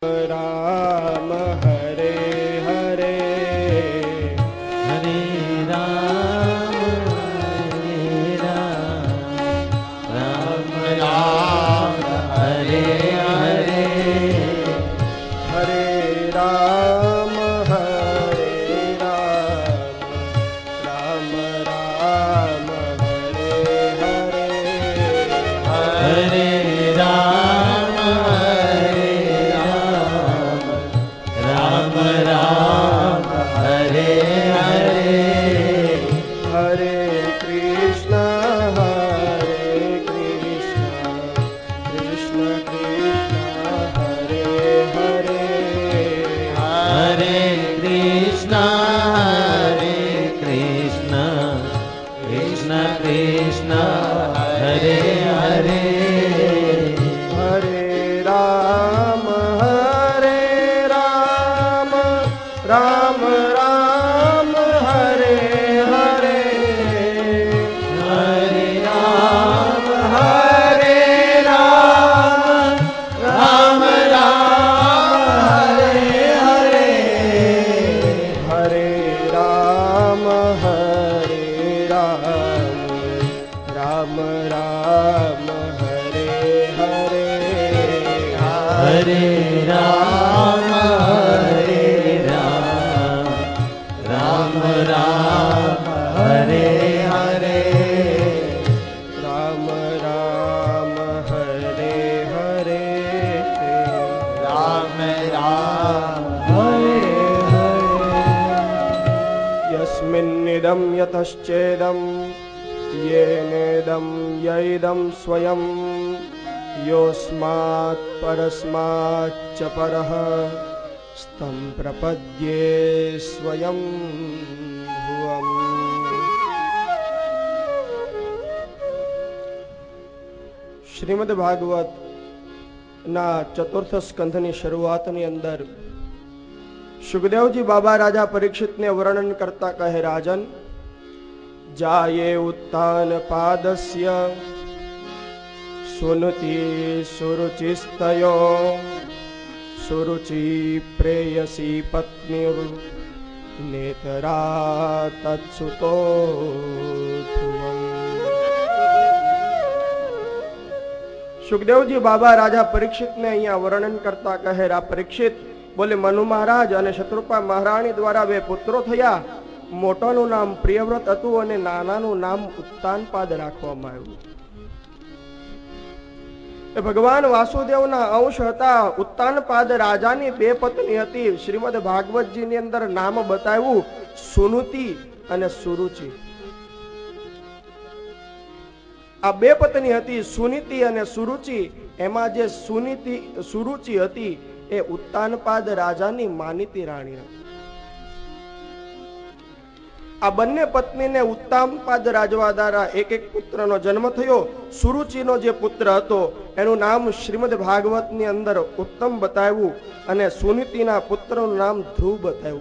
राम हरे हरे हरे राम राम राम हरे हरे हरे राम हरे राम राम राम हरे हरे हरे राम राम राम हरे हरे हरे कृष्ण कृष्ण कृष्ण हरे हरे हरे कृष्ण कृष्ण कृष्ण हरे हरे हरे राम राम राम हरे हरे हरे राम राम हरे हरे हरे राम राम राम हरे हरे हरे राम राम राम हरे हरे राम राम हरे हरे राम राम हरे यस्मिन्निदं यतश्चेदं येनेदं यैदं स्वयं योऽस्मात् परस्माच्च परः स्तं प्रपद्ये स्वयं भुवम्। શ્રીમદ ભાગવત ના ચતુર્થ સ્કંધની શરૂઆતની અંદર સુખદેવજી બાબા રાજા પરીક્ષિતને વર્ણન કરતા કહે, રાજન જાયે ઉત્તાન પાદસ્ય સુનતિ સુરુચિસ્તયો સુરુચિ પ્રેયસી પત્ની નેતરા તત્સુતો ધ્રુવમ। સુખદેવજી બાબા રાજા પરીક્ષિતને અહીંયા વર્ણન કરતા કહે, આ પરીક્ષિત બોલે, મનુ મહારાજ અને શત્રુપા મહારાણી દ્વારા બે પુત્રો થયા. મોટાનું નામ પ્રિયવ્રત હતું અને નાનાનું નામ ઉત્તાનપાદ રાખવામાં આવ્યું. એ ભગવાન વાસુદેવના અંશ હતા. ઉત્તાનપાદ રાજાની બે પત્ની હતી. શ્રીમદ ભાગવતજીની અંદર નામ બતાવ્યું સુનુતિ અને સુરુચિ. આ બે પત્ની હતી, સુનીતિ અને સુરુચિ. એમાં જે સુરુચિ હતી એ ઉત્તાનપાદ રાજાની માનીતી રાણી હતી. આ બંને પત્નીને ઉત્તાનપાદ રાજવા દ્વારા એક એક પુત્રનો જન્મ થયો. સુરુચિનો જે પુત્ર હતો એનું નામ શ્રીમદ ભાગવતની અંદર ઉત્તમ બતાવ્યું અને સુનીતિના પુત્રનું નામ ધ્રુવ બતાવ્યું.